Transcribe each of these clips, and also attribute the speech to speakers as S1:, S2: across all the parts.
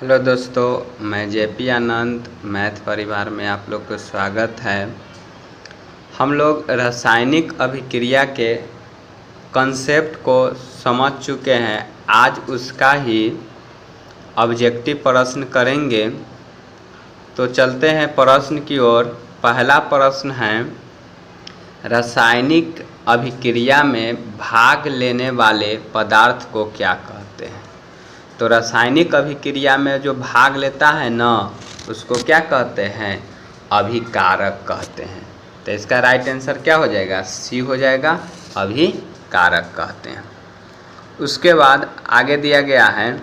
S1: Hello दोस्तों, मैं JP आनंद math परिवार में आप लोग को स्वागत है। हम लोग रासायनिक अभिक्रिया के कंसेप्ट को समझ चुके हैं। आज उसका ही ऑब्जेक्टिव प्रश्न करेंगे। तो चलते हैं प्रश्न की ओर। पहला प्रश्न है, रासायनिक अभिक्रिया में भाग लेने वाले पदार्थ को क्या कहते हैं। तो रासायनिक अभिक्रिया में जो भाग लेता है ना, उसको क्या कहते हैं, अभिकारक कहते हैं। तो इसका राइट आंसर क्या हो जाएगा, सी हो जाएगा, अभिकारक कहते हैं। उसके बाद आगे दिया गया है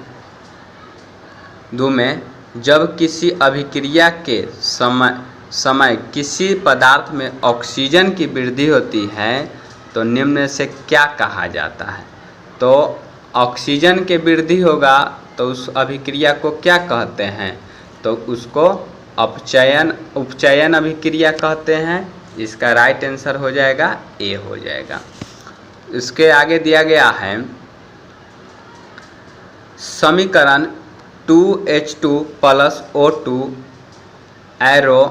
S1: दो में, जब किसी अभिक्रिया के समय किसी पदार्थ में ऑक्सीजन की वृद्धि होती है तो निम्न से क्या कहा जाता है। तो ऑक्सीजन के वृद्धि होगा तो उस अभिक्रिया को क्या कहते हैं, तो उसको उपचयन अभिक्रिया कहते हैं। इसका राइट आंसर हो जाएगा ए हो जाएगा। इसके आगे दिया गया है समीकरण 2H2 + O2 एरो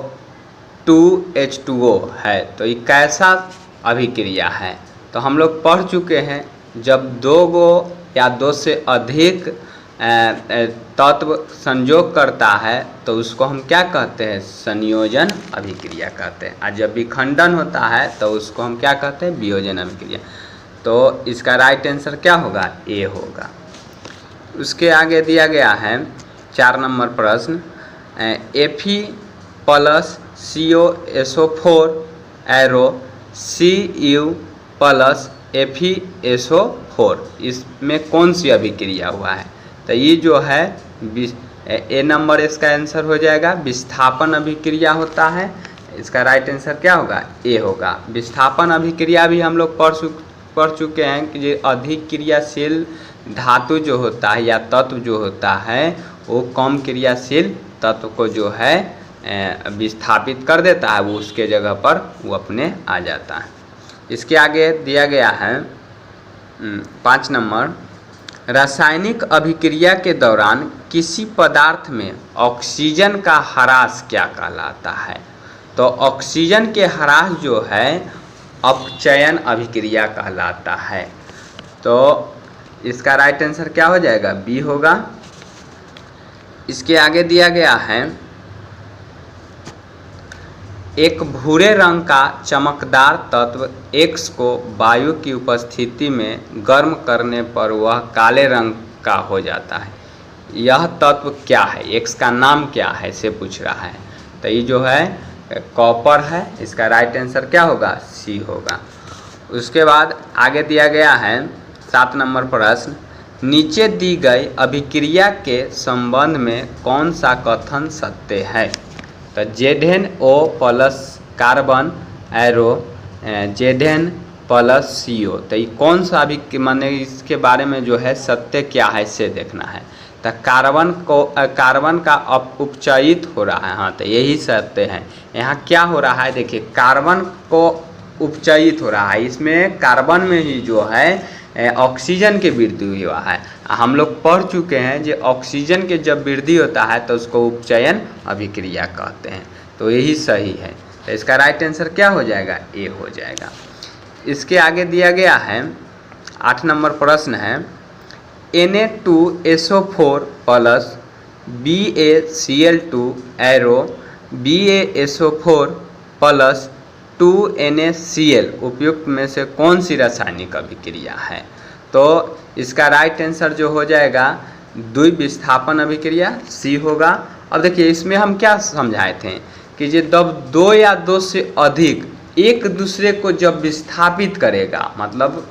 S1: 2H2O है। तो ये कैसा अभिक्रिया है, तो हम लोग पढ़ चुके हैं। जब दो गो या दो से अधिक तत्व संयोग करता है तो उसको हम क्या कहते हैं, संयोजन अभिक्रिया कहते हैं। और जब विखंडन होता है तो उसको हम क्या कहते हैं, वियोजन अभिक्रिया। तो इसका राइट आंसर क्या होगा, ए होगा। उसके आगे दिया गया है 4 नंबर प्रश्न, Fe + COSO4 arrow Cu + FeSO4, इसमें कौन सी अभिक्रिया हुआ है। तो ये जो है ए नंबर इसका आंसर हो जाएगा, विस्थापन अभिक्रिया होता है। इसका राइट आंसर क्या होगा, ए होगा। विस्थापन अभिक्रिया भी हम लोग पढ़ चुके हैं कि ये अधिक क्रियाशील धातु जो होता है या तत्व जो होता है वो कम क्रियाशील तत्व को जो है विस्थापित कर देता है, वो उसके जगह पर वो अपने आ जाता है। इसके आगे दिया गया है 5 नंबर, रासायनिक अभिक्रिया के दौरान किसी पदार्थ में ऑक्सीजन का ह्रास क्या कहलाता है। तो ऑक्सीजन के ह्रास जो है अपचयन अभिक्रिया कहलाता है। तो इसका राइट आंसर क्या हो जाएगा, बी होगा। इसके आगे दिया गया है एक भूरे रंग का चमकदार तत्व X को वायु की उपस्थिति में गर्म करने पर वह काले रंग का हो जाता है। यह तत्व क्या है, X का नाम क्या है, इसे पूछ रहा है। तो ये जो है कॉपर है। इसका राइट आंसर क्या होगा, सी होगा। उसके बाद आगे दिया गया है 7 नंबर प्रश्न, नीचे दी गई अभिक्रिया के संबंध में कौन सा कथन सत्य है। तो ZnO + carbon arrow Zn + CO, तो ये कौन सा अभी माने इसके बारे में जो है सत्य क्या है इसे देखना है। तो कार्बन का उपचयित हो रहा है, हाँ तो यही सत्य है। यहाँ क्या हो रहा है, देखिए कार्बन को उपचयित हो रहा है, इसमें कार्बन में ही जो है ऑक्सीजन की वृद्धि हुआ है। हम लोग पढ़ चुके हैं जो ऑक्सीजन के जब वृद्धि होता है तो उसको उपचयन अभिक्रिया कहते हैं। तो यही सही है। तो इसका राइट आंसर क्या हो जाएगा, ए हो जाएगा। इसके आगे दिया गया है 8 नंबर प्रश्न है, Na2SO4 + BaCl2 arrow BaSO4 + 2NaCl उपयुक्त में से कौन सी रासायनिक अभिक्रिया है। तो इसका राइट आंसर जो हो जाएगा द्विविस्थापन अभिक्रिया, सी होगा। अब देखिए इसमें हम क्या समझाए थे कि जब दो या दो से अधिक एक दूसरे को जब विस्थापित करेगा, मतलब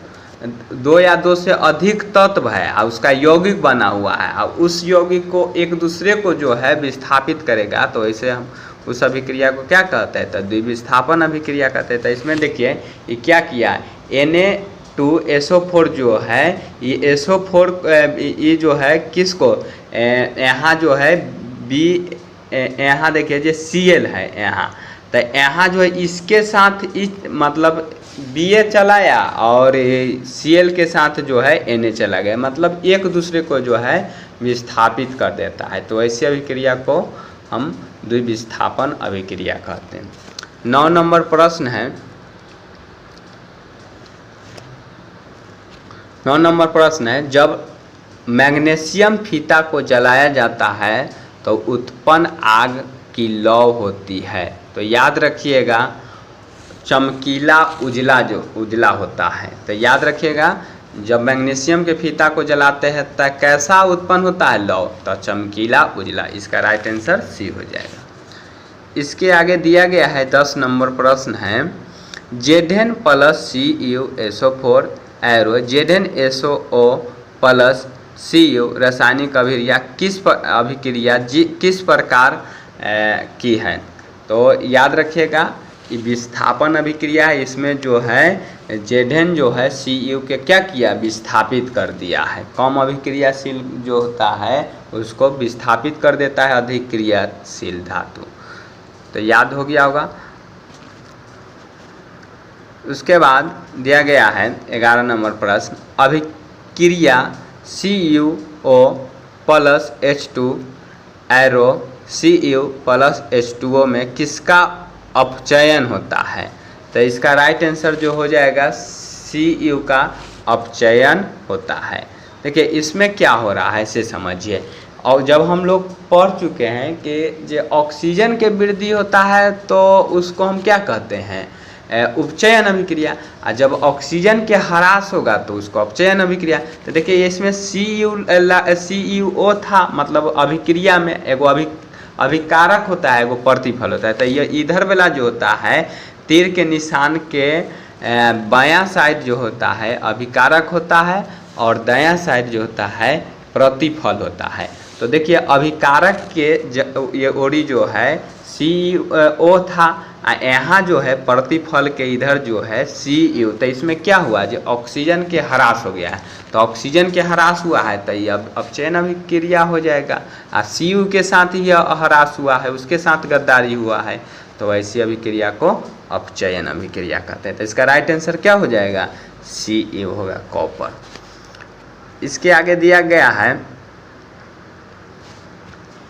S1: दो या दो से अधिक तत्व है और उसका यौगिक बना हुआ है और उस यौगिक को एक दूसरे को जो है विस्थापित करेगा, तो ऐसे हम उस अभिक्रिया को क्या कहते हैं, तो द्विविस्थापन अभिक्रिया कहते हैं। तो इसमें देखिए ये क्या किया, Na2SO4 जो है ये SO4 ये जो है किसको यहाँ जो है यहाँ देखिए जो Cl है यहाँ, तो यहाँ जो है इसके साथ मतलब Ba चलाया और Cl के साथ जो है Na चला गया, मतलब एक दूसरे को जो है विस्थापित कर देता है। तो ऐसी अभिक्रिया को हम द्विविस्थापन अभिक्रिया कहते हैं। 9 नंबर प्रश्न है। 9 नंबर प्रश्न है, जब मैग्नीशियम फीता को जलाया जाता है तो उत्पन्न आग की लौ होती है। तो याद रखिएगा, चमकीला उजला जो उजला होता है, तो याद रखिएगा जब मैग्नीशियम के फीता को जलाते हैं तो कैसा उत्पन्न होता है? लौ। तो चमकीला उजला, इसका राइट आंसर सी हो जाएगा। इसके आगे दिया गया है 10 नंबर प्रश्न है, Zn plus CuSO4 arrow ZnSO plus Cu रासायनिक अभिक्रिया किस प्रकार की है? तो याद रखिएगा कि विस्थापन अभिक्रिया है। इसमें जो है Zn जो है Cu के क्या किया? विस्थापित कर दिया है। कम अभिक्रियाशील जो होता है उसको विस्थापित कर देता है अधिक क्रियाशील धातु। तो याद हो गया होगा। उसके बाद दिया गया है 11 नंबर प्रश्न, अभिक्रिया CuO plus H2 arrow Cu plus H2O में किसका अपचयन होता है? तो इसका राइट आंसर जो हो जाएगा Cu का अपचयन होता है। देखिए इसमें क्या हो रहा है इसे समझिए। और जब हम लोग पढ़ चुके हैं कि जो ऑक्सीजन के वृद्धि होता है तो उसको हम क्या कहते हैं? उपचयन अभिक्रिया। और जब ऑक्सीजन के ह्रास होगा तो उसको अपचयन अभिक्रिया। तो देखिए इसमें CuO था, मतलब अभिक्रिया में एगो अभिकारक होता है, एगो प्रतिफल होता है। तो ये इधर वाला जो होता है तीर के निशान के बायां साइड जो होता है अभिकारक होता है और दायां साइड जो होता है प्रतिफल होता है। तो देखिए अभिकारक के ये ओरी जो है CuO था, यहाँ जो है प्रतिफल के इधर जो है Cu। तो इसमें क्या हुआ? जो ऑक्सीजन के ह्रास हो गया है, तो ऑक्सीजन के ह्रास हुआ है तो ये अब अपचयन अभिक्रिया हो जाएगा। और Cu के साथ ही ह्रास हुआ है, उसके साथ गद्दारी हुआ है, तो ऐसी अभिक्रिया को अपचयन अभिक्रिया कहते हैं। तो इसका राइट आंसर क्या हो जाएगा? Cu होगा, कॉपर। इसके आगे दिया गया है,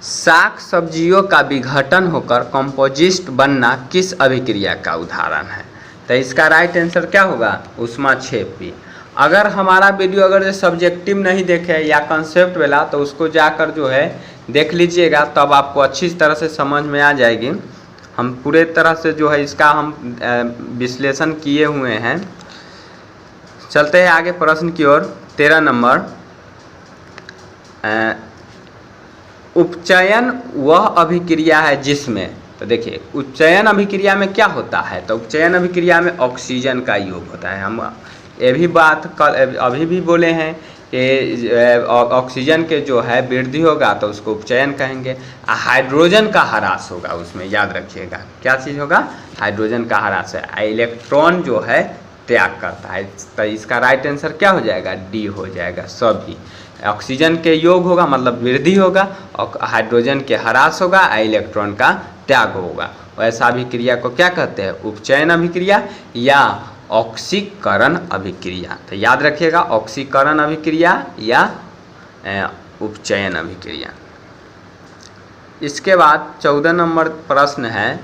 S1: साग सब्जियों का विघटन होकर कंपोजिस्ट बनना किस अभिक्रिया का उदाहरण है? तो इसका राइट आंसर क्या होगा? ऊष्माक्षेपी। अगर हमारा वीडियो अगर सब्जेक्टिव नहीं देखे या कंसेप्ट वाला तो उसको जाकर जो है देख लीजिएगा, तब आपको अच्छी तरह से समझ में आ जाएगी। हम पूरे तरह से जो है इसका हम विश्लेषण किए हुए हैं। चलते हैं आगे प्रश्न की ओर। 13 नंबर, उपचयन वह अभिक्रिया है जिसमें, तो देखिए उपचयन अभिक्रिया में क्या होता है? तो उपचयन अभिक्रिया में ऑक्सीजन का योग होता है। हम ये भी बात कल अभी भी बोले हैं कि ऑक्सीजन के जो है वृद्धि होगा तो उसको उपचयन कहेंगे। हाइड्रोजन का ह्रास होगा, उसमें याद रखिएगा क्या चीज़ होगा? हाइड्रोजन का ह्रास है। इलेक्ट्रॉन जो है त्याग करता है। तो इसका राइट आंसर क्या हो जाएगा? डी हो जाएगा। सभी ऑक्सीजन के योग होगा मतलब वृद्धि होगा, और हाइड्रोजन के ह्रास होगा, इलेक्ट्रॉन का त्याग होगा। वैसा अभिक्रिया को क्या कहते हैं? उपचयन अभिक्रिया या ऑक्सीकरण अभिक्रिया। तो याद रखिएगा ऑक्सीकरण अभिक्रिया या उपचयन अभिक्रिया। इसके बाद 14 नंबर प्रश्न है,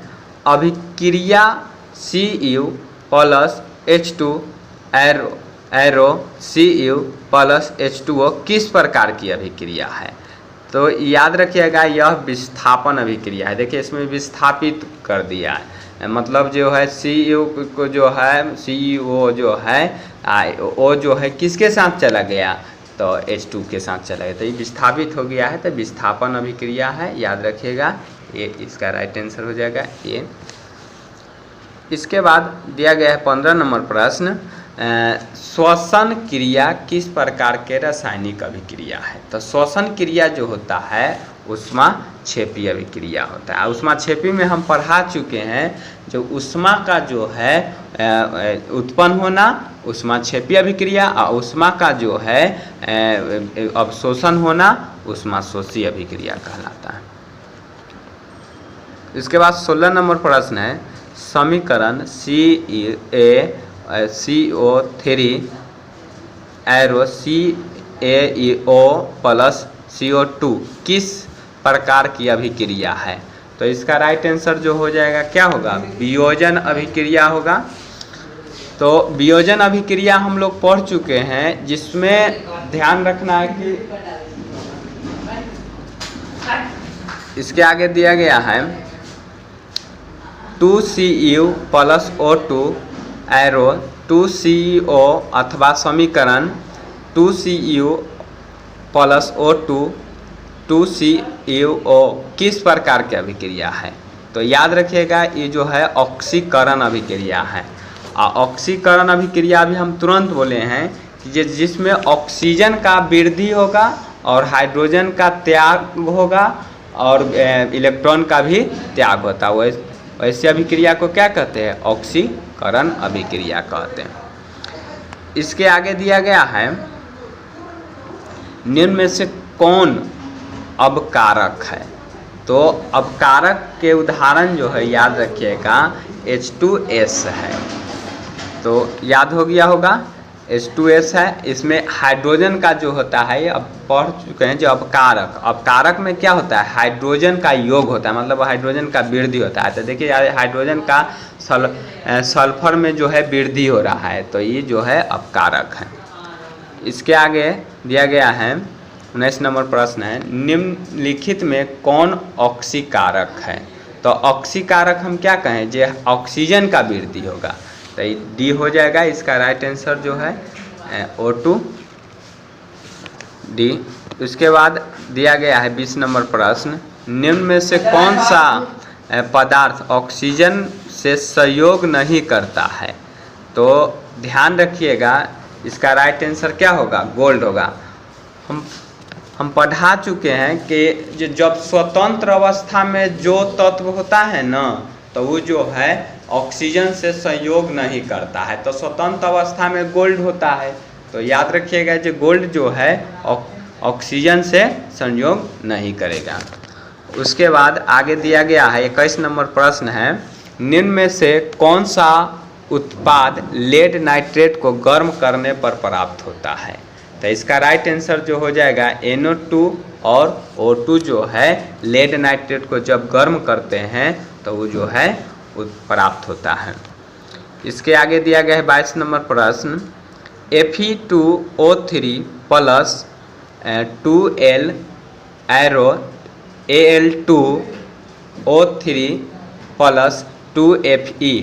S1: अभिक्रिया Cu plus H2 arrow Cu plus H2O किस प्रकार की अभिक्रिया है? तो याद रखिएगा यह विस्थापन अभिक्रिया है। देखिए इसमें विस्थापित कर दिया है, मतलब जो है Cu को जो है Cu जो है O जो है किसके साथ चला गया? तो H2 के साथ चला गया, तो ये विस्थापित हो गया है। तो विस्थापन अभिक्रिया है, याद रखिएगा ये इसका राइट आंसर हो जाएगा ये। इसके बाद दिया गया है 15 नंबर प्रश्न, श्वसन क्रिया किस प्रकार के रासायनिक अभिक्रिया है? तो श्वसन क्रिया जो होता है ऊष्माक्षेपी अभिक्रिया होता है। ऊष्माक्षेपी में हम पढ़ा चुके हैं, जो ऊष्मा का जो है उत्पन्न होना ऊष्माक्षेपी अभिक्रिया, और ऊष्मा का जो है अवशोषण होना ऊष्माशोषी अभिक्रिया कहलाता है। इसके बाद 16 नंबर प्रश्न है, समीकरण CO3 arrow CaO plus CO2 किस प्रकार की अभिक्रिया है? तो इसका राइट आंसर जो हो जाएगा क्या होगा? वियोजन अभिक्रिया होगा। तो वियोजन अभिक्रिया हम लोग पढ़ चुके हैं, जिसमें ध्यान रखना है कि इसके आगे दिया गया है 2Cu plus O2 arrow 2CO अथवा समीकरण 2Cu प्लस O2 2CuO किस प्रकार की अभिक्रिया है? तो याद रखिएगा ये जो है ऑक्सीकरण अभिक्रिया है। ऑक्सीकरण अभिक्रिया भी हम तुरंत बोले हैं कि जिसमें ऑक्सीजन का वृद्धि होगा और हाइड्रोजन का त्याग होगा और इलेक्ट्रॉन का भी त्याग होता है। वैसे अभिक्रिया को क्या कहते हैं? ऑक्सीकरण अभिक्रिया कहते हैं। इसके आगे दिया गया है निम्न में से कौन अवकारक है? तो अवकारक के उदाहरण जो है याद रखिएगा H2S है। तो याद हो गया होगा H2S है। इसमें हाइड्रोजन का जो होता है, ये अब पढ़ चुके हैं, जो अवकारक, अवकारक में क्या होता है? हाइड्रोजन का योग होता है, मतलब हाइड्रोजन का वृद्धि होता है। तो देखिए हाइड्रोजन का सल्फर में जो है वृद्धि हो रहा है, तो ये जो है अवकारक है। इसके आगे दिया गया है 19 नंबर प्रश्न है, निम्नलिखित में कौन ऑक्सीकारक है? तो ऑक्सीकारक हम क्या कहें? जो ऑक्सीजन का वृद्धि होगा, तो डी हो जाएगा। इसका राइट आंसर जो है O2 डी। उसके बाद दिया गया है 20 नंबर प्रश्न, निम्न में से कौन सा पदार्थ ऑक्सीजन से सहयोग नहीं करता है? तो ध्यान रखिएगा इसका राइट आंसर क्या होगा? गोल्ड होगा। हम पढ़ा चुके हैं कि जब स्वतंत्र अवस्था में जो तत्व होता है ना, तो वो जो है ऑक्सीजन से सहयोग नहीं करता है। तो स्वतंत्र अवस्था में गोल्ड होता है। तो याद रखिएगा जो गोल्ड जो है ऑक्सीजन से संयोग नहीं करेगा। उसके बाद आगे दिया गया है 21 नंबर प्रश्न है, निम्न में से कौन सा उत्पाद लेड नाइट्रेट को गर्म करने पर प्राप्त होता है? तो इसका राइट आंसर जो हो जाएगा NO2 और O2 जो है लेड नाइट्रेट को जब गर्म करते हैं तो वो जो है प्राप्त होता है। इसके आगे दिया गया है 22 नंबर प्रश्न, Fe2O3 plus 2L arrow Al2O3 plus 2Fe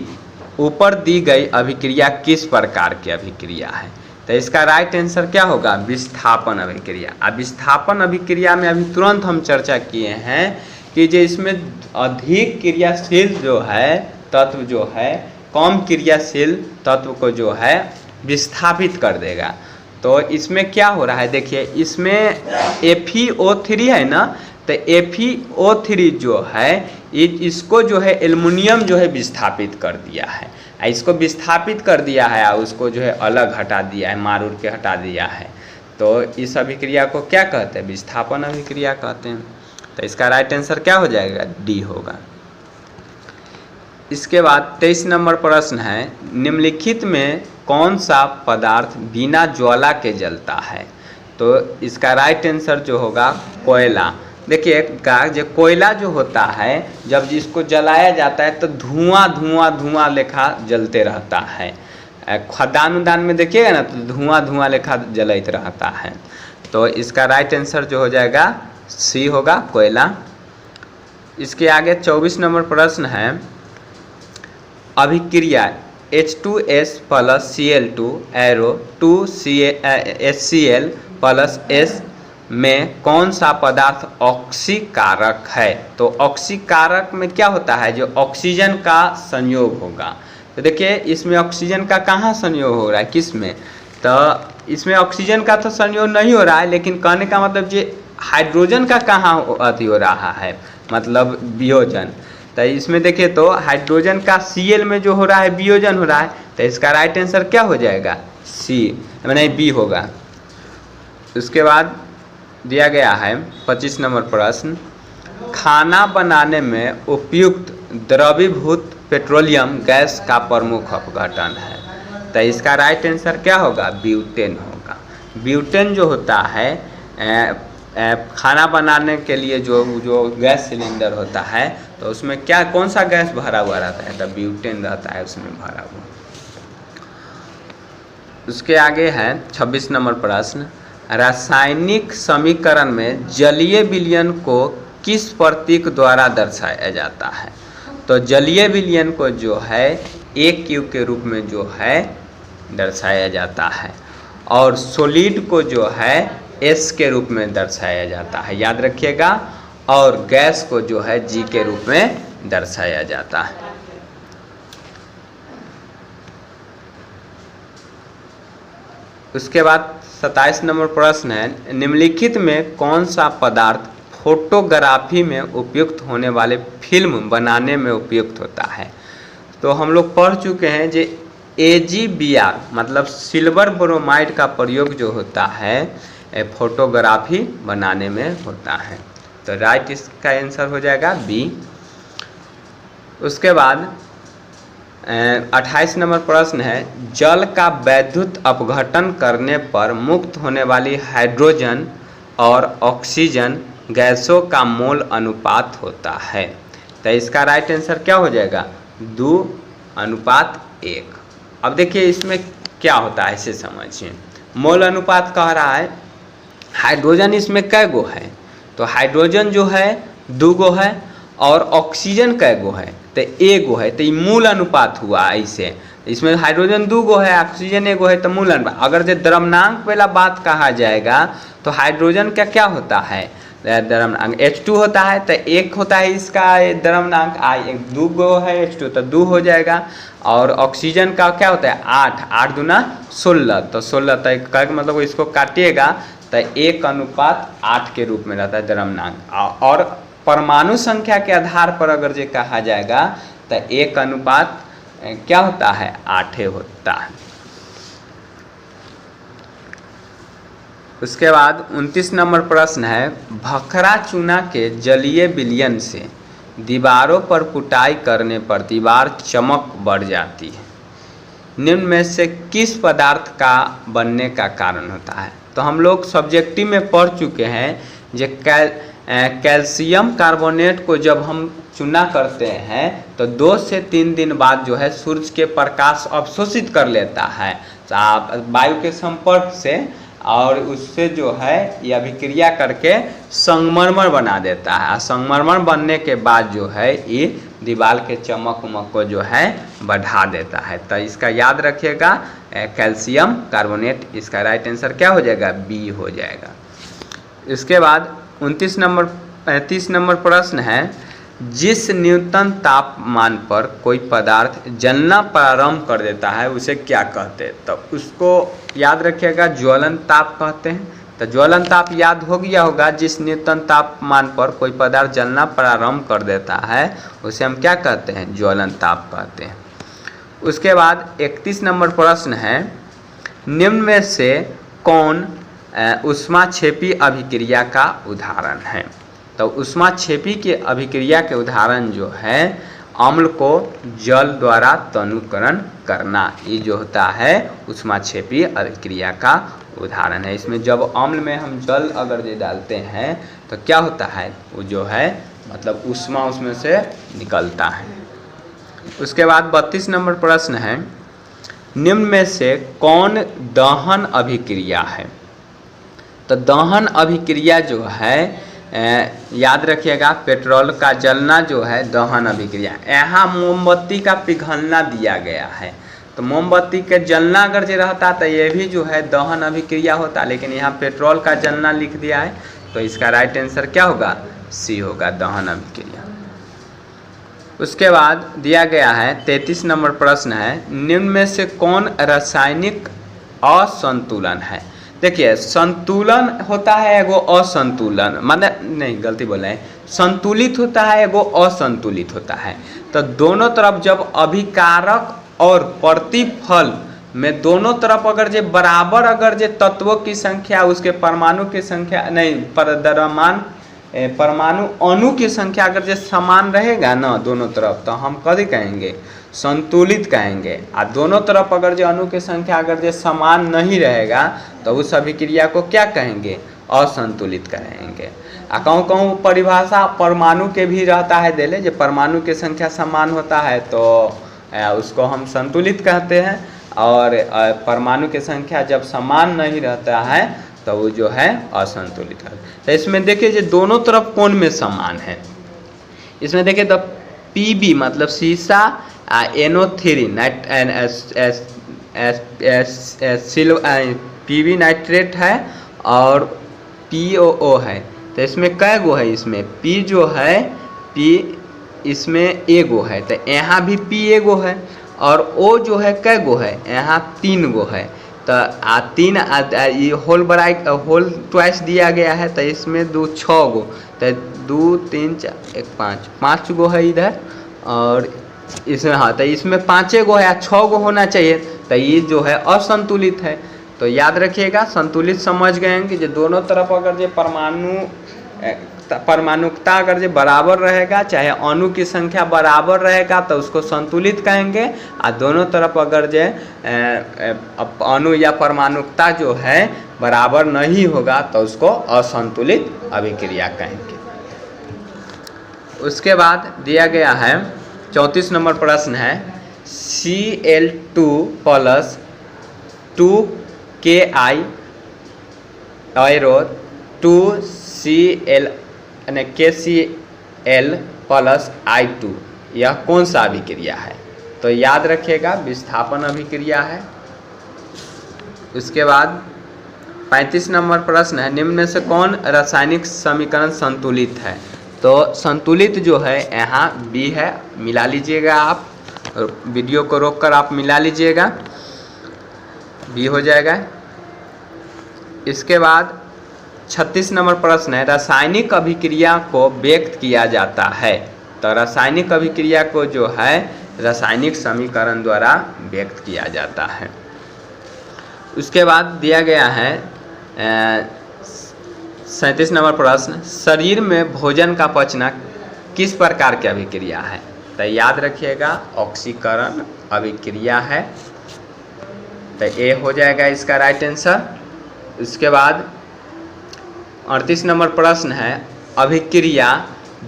S1: ऊपर दी गई अभिक्रिया किस प्रकार की अभिक्रिया है? तो इसका राइट आंसर क्या होगा? विस्थापन अभिक्रिया। अब विस्थापन अभिक्रिया में अभी तुरंत हम चर्चा किए हैं कि जो इसमें अधिक क्रियाशील जो है तत्व जो है कम क्रियाशील तत्व को जो है विस्थापित कर देगा। तो इसमें क्या हो रहा है? देखिए इसमें FeO3 है ना, तो FeO3 जो है इसको जो है एल्युमिनियम जो है विस्थापित कर दिया है। इसको विस्थापित कर दिया है और उसको जो है अलग हटा दिया है, मार उड़ के हटा दिया है। तो इस अभिक्रिया को क्या कहते हैं? विस्थापन अभिक्रिया कहते हैं। तो इसका राइट आंसर क्या हो जाएगा? डी होगा। इसके बाद 23 नंबर प्रश्न है, निम्नलिखित में कौन सा पदार्थ बिना ज्वाला के जलता है? तो इसका राइट आंसर जो होगा कोयला। देखिए जो कोयला जो होता है जब जिसको जलाया जाता है तो धुआं धुआं धुआं लेखा जलते रहता है। खदान उदान में देखिएगा ना तो धुआं धुआं लेखा जलते रहता है। तो इसका राइट आंसर जो हो जाएगा सी होगा, कोयला। इसके आगे 24 नंबर प्रश्न है, अभिक्रिया H2S plus Cl2 arrow 2HCl plus S में कौन सा पदार्थ ऑक्सीकारक है? तो ऑक्सीकारक में क्या होता है? जो ऑक्सीजन का संयोग होगा। तो देखिए इसमें ऑक्सीजन का कहाँ संयोग हो रहा है? किस में? तो इसमें ऑक्सीजन का तो संयोग नहीं हो रहा है, लेकिन कहने का मतलब ये हाइड्रोजन का कहाँ अति हो रहा है, मतलब वियोजन। तो इसमें देखिए तो हाइड्रोजन का Cl में जो हो रहा है वियोजन हो रहा है। तो इसका राइट आंसर क्या हो जाएगा? सी, मैंने बी होगा। उसके बाद दिया गया है 25 नंबर प्रश्न, खाना बनाने में उपयुक्त द्रवीभूत पेट्रोलियम गैस का प्रमुख अपघटन है। तो इसका राइट आंसर क्या होगा? ब्यूटेन होगा। ब्यूटेन जो होता है खाना बनाने के लिए जो गैस सिलेंडर होता है तो उसमें क्या कौन सा गैस भरा हुआ रहता है, तो ब्यूटेन रहता है उसमें भरा हुआ। उसके आगे है 26 नंबर प्रश्न, रासायनिक समीकरण में जलीय विलयन को किस प्रतीक द्वारा दर्शाया जाता है। तो जलीय विलयन को जो है AQ के रूप में जो है दर्शाया जाता है और सॉलिड को जो है S के रूप में दर्शाया जाता है, याद रखिएगा। और गैस को जो है G के रूप में दर्शाया जाता है। उसके बाद 27 नंबर प्रश्न है, निम्नलिखित में कौन सा पदार्थ फोटोग्राफी में उपयुक्त होने वाले फिल्म बनाने में उपयुक्त होता है। तो हम लोग पढ़ चुके हैं जो AgBr मतलब सिल्वर ब्रोमाइड का प्रयोग जो होता है फोटोग्राफी बनाने में होता है। तो राइट इसका आंसर हो जाएगा B। उसके बाद 28 नंबर प्रश्न है, जल का वैद्युत अपघटन करने पर मुक्त होने वाली हाइड्रोजन और ऑक्सीजन गैसों का मोल अनुपात होता है। तो इसका राइट आंसर क्या हो जाएगा 2:1। अब देखिए इसमें क्या होता है इसे समझिए। मोल अनुपात कह रहा है हाइड्रोजन इसमें कै गो है, तो हाइड्रोजन जो है 2 गो है और ऑक्सीजन कै गो है, तो 1 गो है। तो ये मूल अनुपात हुआ ऐसे, इसमें हाइड्रोजन 2 गो है ऑक्सीजन 1 गो है, तो मूल अनुपात। अगर जो द्रव्यमानांक वाला बात कहा जाएगा तो हाइड्रोजन का क्या होता है द्रव्यमानांक H2 होता है, तो 1 होता है इसका द्रव्यमानांक, 2 गो है H2 तो 2 हो जाएगा। और ऑक्सीजन का क्या होता है 8 दूना 16, तो 16 तक मतलब इसको काटिएगा तो 1:8 के रूप में रहता है द्रव्यमानांक। और परमाणु संख्या के आधार पर अगर जो कहा जाएगा तो 1:8 क्या होता है 8 होता है। उसके बाद 29 नंबर प्रश्न है, भखरा चूना के जलीय विलयन से दीवारों पर पुताई करने पर दीवार चमक बढ़ जाती है, निम्न में से किस पदार्थ का बनने का कारण होता है। तो हम लोग सब्जेक्टिव में पढ़ चुके हैं जो कैल्शियम कार्बोनेट को जब हम चूना करते हैं तो 2 से 3 दिन बाद जो है सूरज के प्रकाश अवशोषित कर लेता है वायु के संपर्क से, और उससे जो है ये अभिक्रिया करके संगमरमर बना देता है। संगमरमर बनने के बाद जो है ये दीवार के चमक उमक को जो है बढ़ा देता है। तो इसका याद रखिएगा कैल्शियम कार्बोनेट, इसका राइट आंसर क्या हो जाएगा B हो जाएगा। इसके बाद 30 नंबर प्रश्न है, जिस न्यूनतम तापमान पर कोई पदार्थ जलना प्रारंभ कर देता है उसे क्या कहते हैं। तो उसको याद रखिएगा ज्वलन ताप कहते हैं। तो ज्वलन ताप याद हो गया होगा, जिस न्यूनतम तापमान पर कोई पदार्थ जलना प्रारंभ कर देता है उसे हम क्या कहते हैं ज्वलन ताप कहते हैं। उसके बाद 31 नंबर प्रश्न है, निम्न में से कौन ऊष्माक्षेपी अभिक्रिया का उदाहरण है। तो ऊष्माक्षेपी के अभिक्रिया के उदाहरण जो है अम्ल को जल द्वारा तनुकरण करना, ये जो होता है ऊष्माक्षेपी अभिक्रिया का उदाहरण है। इसमें जब अम्ल में हम जल अगर ये डालते हैं तो क्या होता है वो जो है मतलब ऊष्मा उसमें से निकलता है। उसके बाद 32 नंबर प्रश्न है, निम्न में से कौन दहन अभिक्रिया है। तो दहन अभिक्रिया जो है याद रखिएगा पेट्रोल का जलना जो है दहन अभिक्रिया। यहाँ मोमबत्ती का पिघलना दिया गया है, तो मोमबत्ती के जलना अगर जो रहता तो ये भी जो है दहन अभिक्रिया होता, लेकिन यहाँ पेट्रोल का जलना लिख दिया है, तो इसका राइट आंसर क्या होगा C होगा दहन अभिक्रिया। उसके बाद दिया गया है 33 नंबर प्रश्न है, निम्न में से कौन रासायनिक असंतुलन है। देखिए संतुलन होता है एगो असंतुलन, मतलब नहीं गलती बोल रहे हैं, संतुलित होता है एगो असंतुलित होता है। तो दोनों तरफ जब अभिकारक और प्रतिफल में दोनों तरफ अगर जे बराबर अगर जे तत्वों की संख्या उसके परमाणु की संख्या नहीं द्रव्यमान परमाणु अणु की संख्या अगर जे समान रहेगा ना दोनों तरफ, तो हम कभी कहेंगे संतुलित कहेंगे। और दोनों तरफ अगर जो अणु की संख्या अगर जो समान नहीं रहेगा तो उस अभिक्रिया को क्या कहेंगे असंतुलित कहेंगे। कहूँ कहूँ परिभाषा परमाणु के भी रहता है देले, जो परमाणु की संख्या समान होता है तो उसको हम संतुलित कहते हैं, और परमाणु की संख्या जब समान नहीं रहता है तो वो जो है असंतुलित है। तो इसमें देखिए जो दोनों तरफ कोण में समान है। इसमें देखिए तो Pb मतलब सीसा, NO3 Pb नाइट्रेट है और POO है। तो इसमें कै गो है, इसमें P जो है P इसमें एगो है, तो यहाँ भी P एगो है, और O जो है कै गो है, यहाँ 3 गो है। तो 3 होल ब्रैकेट होल ट्वाइस दिया गया है, तो इसमें 6 गो, तो 2 3 4 5 गो है इधर, और इसमें हाँ तो इसमें 5 गो है या 6 गो होना चाहिए, तो ये जो है असंतुलित है। तो याद रखिएगा, संतुलित समझ गए हैं कि जो दोनों तरफ अगर जो परमाणुकता अगर जो बराबर रहेगा, चाहे अणु की संख्या बराबर रहेगा तो उसको संतुलित कहेंगे, और दोनों तरफ अगर जो अणु या परमाणुकता जो है बराबर नहीं होगा तो उसको असंतुलित अभिक्रिया कहेंगे। उसके बाद दिया गया है 34 नंबर प्रश्न है, Cl2 plus 2Ki arrow 2Cl यानी KCl प्लस I2, यह कौन सा अभिक्रिया है? तो याद रखिएगा विस्थापन अभिक्रिया है। उसके बाद 35 नंबर प्रश्न है, निम्न में से कौन रासायनिक समीकरण संतुलित है? तो संतुलित जो है यहाँ बी है, मिला लीजिएगा आप, और वीडियो को रोककर आप मिला लीजिएगा, बी हो जाएगा। इसके बाद 36 नंबर प्रश्न है, रासायनिक अभिक्रिया को व्यक्त किया जाता है। तो रासायनिक अभिक्रिया को जो है रासायनिक समीकरण द्वारा व्यक्त किया जाता है। उसके बाद दिया गया है 37 नंबर प्रश्न, शरीर में भोजन का पचना किस प्रकार की अभिक्रिया है? तो याद रखिएगा ऑक्सीकरण अभिक्रिया है, तो ए हो जाएगा इसका राइट आंसर। उसके बाद 38 नंबर प्रश्न है, अभिक्रिया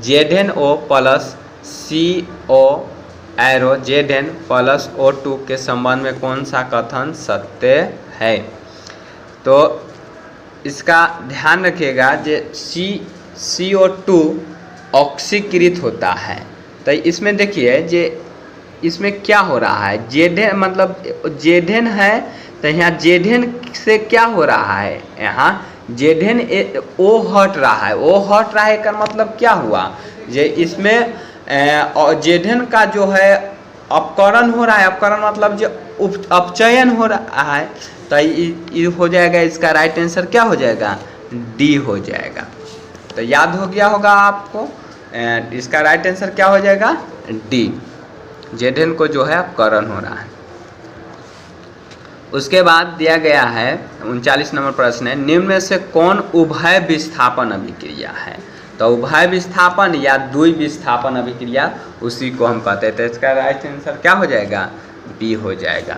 S1: ZnO plus CO arrow Zn plus O2 के संबंध में कौन सा कथन सत्य है? तो इसका ध्यान रखिएगा, जे CO2 ऑक्सीकृत होता है। तो इसमें देखिए जे इसमें क्या हो रहा है, Zn मतलब Zn है, तो यहाँ Zn से क्या हो रहा है, यहाँ Zn O हट रहा है, O हट रहा है का मतलब क्या हुआ, जे इसमें Zn का जो है अपकरण हो रहा है, अपकरण मतलब जो अपचयन हो रहा है, तो ये हो जाएगा, इसका राइट आंसर क्या हो जाएगा, डी हो जाएगा। तो याद हो गया होगा आपको, इसका राइट आंसर क्या हो जाएगा, डी, Zn को जो है अपकरण हो रहा है। उसके बाद दिया गया है 39 नंबर प्रश्न है, निम्न में से कौन उभय विस्थापन अभिक्रिया है? तो उभय विस्थापन या द्वि विस्थापन अभिक्रिया उसी को हम कहते हैं, तो इसका राइट आंसर क्या हो जाएगा, बी हो जाएगा।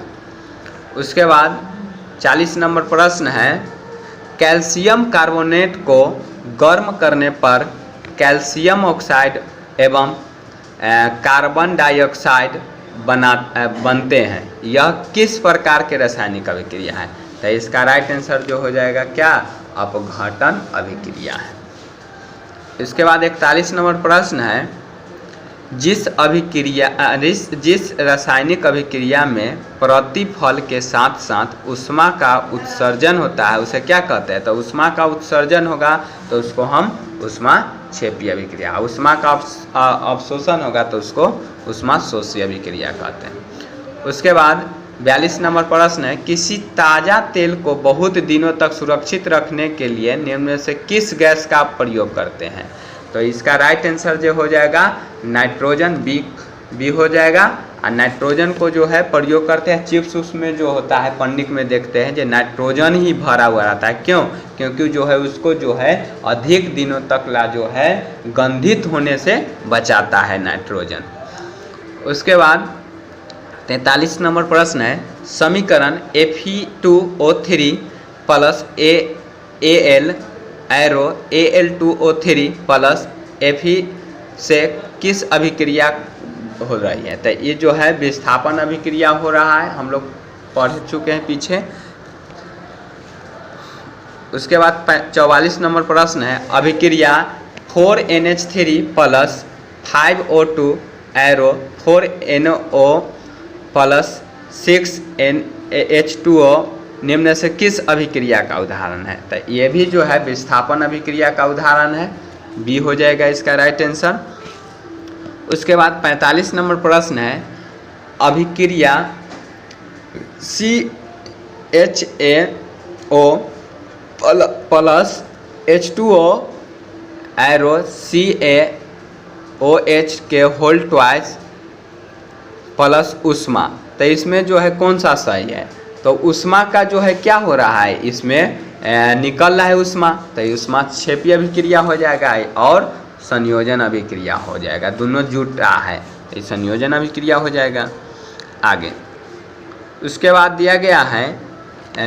S1: उसके बाद 40 नंबर प्रश्न है, कैल्शियम कार्बोनेट को गर्म करने पर कैल्शियम ऑक्साइड एवं कार्बन डाइऑक्साइड बनते हैं, यह किस प्रकार के रासायनिक अभिक्रिया है? तो इसका राइट आंसर जो हो जाएगा क्या, अपघटन अभिक्रिया है। इसके बाद 41 नंबर प्रश्न है, जिस रासायनिक अभिक्रिया में प्रतिफल के साथ साथ ऊष्मा का उत्सर्जन होता है उसे क्या कहते हैं? तो ऊष्मा का उत्सर्जन होगा तो उसको हम ऊष्माक्षेपी अभिक्रिया, ऊष्मा का अवशोषण होगा तो उसको ऊष्माशोषी अभिक्रिया कहते हैं। उसके बाद 42 नंबर प्रश्न है, किसी ताज़ा तेल को बहुत दिनों तक सुरक्षित रखने के लिए निम्न में से किस गैस का प्रयोग करते हैं? तो इसका राइट आंसर जो हो जाएगा नाइट्रोजन, बी हो जाएगा। और नाइट्रोजन को जो है प्रयोग करते हैं चिप्स उसमें जो होता है पन्निक में देखते हैं जो नाइट्रोजन ही भरा हुआ रहता है, क्यों? क्योंकि जो है उसको जो है अधिक दिनों तक ला जो है गंधित होने से बचाता है नाइट्रोजन। उसके बाद 43 नंबर प्रश्न है, समीकरण Fe2O3 plus Al arrow Al2O3 plus Fe से किस अभिक्रिया हो रही है। तो ये जो है विस्थापन अभिक्रिया हो रहा है, हम लोग पढ़ चुके हैं पीछे। उसके बाद 44 नंबर प्रश्न है, अभिक्रिया 4NH3 plus 5O2 arrow 4NO plus 6NH2O निम्न से किस अभिक्रिया का उदाहरण है। तो ये भी जो है विस्थापन अभिक्रिया का उदाहरण है, बी हो जाएगा इसका राइट आंसर। उसके बाद 45 नंबर प्रश्न है, अभिक्रिया CHaO plus H2O arrow CaOH के होल ट्वाइस प्लस उष्मा। तो इसमें जो है कौन सा सही है। तो उष्मा का जो है क्या हो रहा है, इसमें निकल रहा है उष्मा, तो उष्मा क्षेपीय अभिक्रिया हो जाएगा और संयोजन अभिक्रिया हो जाएगा, दोनों जुट रहा है तो संयोजन अभिक्रिया हो जाएगा। आगे उसके बाद दिया गया है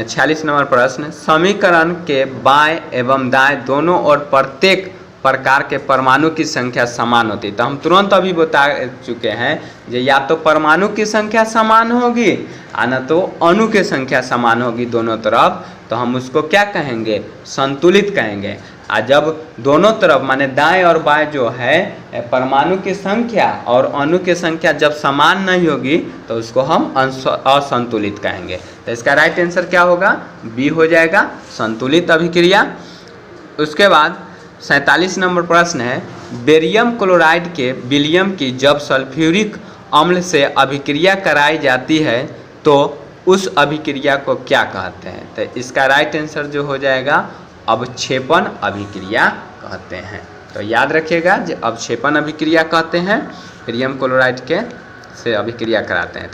S1: 46 नंबर प्रश्न, समीकरण के बाएं एवं दाएं दोनों और प्रत्येक प्रकार के परमाणु की संख्या समान होती है। तो हम तुरंत अभी बता चुके हैं जो या तो परमाणु की संख्या समान होगी ना तो अणु की संख्या समान होगी दोनों तरफ, तो हम उसको क्या कहेंगे, संतुलित कहेंगे। जब दोनों तरफ माने दाएं और बाएं जो है परमाणु की संख्या और अणु की संख्या जब समान नहीं होगी तो उसको हम असंतुलित कहेंगे। तो इसका राइट आंसर क्या होगा, बी हो जाएगा, संतुलित अभिक्रिया। उसके बाद 47 नंबर प्रश्न है, बेरियम क्लोराइड के विलयन की जब सल्फ्यूरिक अम्ल से अभिक्रिया कराई जाती है तो उस अभिक्रिया को क्या कहते हैं। तो इसका राइट आंसर जो हो जाएगा अवक्षेपण अभिक्रिया कहते हैं। तो याद रखिएगा जो अवक्षेपण अभिक्रिया कहते हैं, बेरियम क्लोराइड के से अभिक्रिया कराते हैं।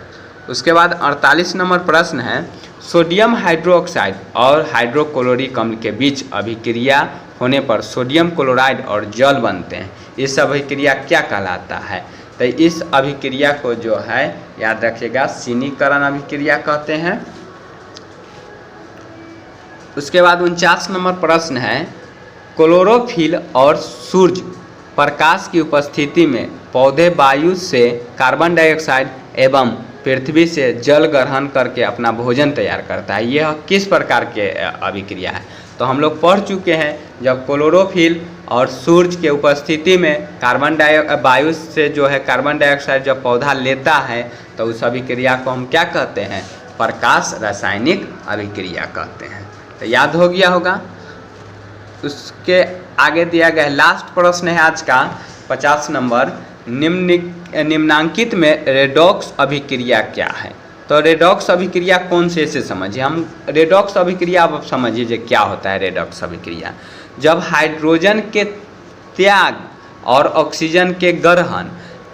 S1: उसके बाद 48 नंबर प्रश्न है, सोडियम हाइड्रोक्साइड और हाइड्रोक्लोरिक अम्ल के बीच अभिक्रिया होने पर सोडियम क्लोराइड और जल बनते हैं, इस अभिक्रिया क्या कहलाता है। तो इस अभिक्रिया को जो है याद रखिएगा शीनीकरण अभिक्रिया कहते हैं। उसके बाद 49 नंबर प्रश्न है, क्लोरोफिल और सूर्य प्रकाश की उपस्थिति में पौधे वायु से कार्बन डाइऑक्साइड एवं पृथ्वी से जल ग्रहण करके अपना भोजन तैयार करता है। यह किस प्रकार के अभिक्रिया है। तो हम लोग पढ़ चुके हैं जब क्लोरोफिल और सूर्य के उपस्थिति में वायु से जो है कार्बन डाइऑक्साइड जब पौधा लेता है तो उस अभिक्रिया को हम क्या कहते हैं, प्रकाश रासायनिक अभिक्रिया कहते हैं। तो याद हो गया होगा। उसके आगे दिया गया लास्ट प्रश्न है आज का 50 नंबर, निम्नांकित में रेडॉक्स अभिक्रिया क्या है। तो रेडॉक्स अभिक्रिया कौन से समझिए हम। रेडॉक्स अभिक्रिया अब समझिए जो क्या होता है। रेडॉक्स अभिक्रिया जब हाइड्रोजन के त्याग और ऑक्सीजन के ग्रहण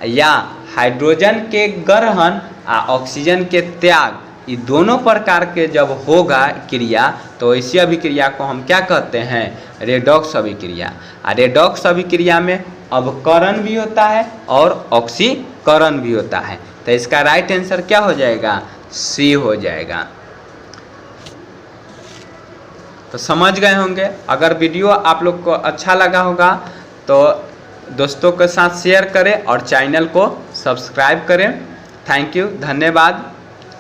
S1: या हाइड्रोजन के ग्रहण ऑक्सीजन के त्याग, ये दोनों प्रकार के जब होगा क्रिया तो इसी अभिक्रिया को हम क्या कहते हैं, रेडॉक्स अभिक्रिया। रेडॉक्स अभिक्रिया में अवकरण भी होता है और ऑक्सीकरण भी होता है। तो इसका राइट आंसर क्या हो जाएगा, सी हो जाएगा। तो समझ गए होंगे। अगर वीडियो आप लोग को अच्छा लगा होगा तो दोस्तों के साथ शेयर करें और चैनल को सब्सक्राइब करें। थैंक यू, धन्यवाद।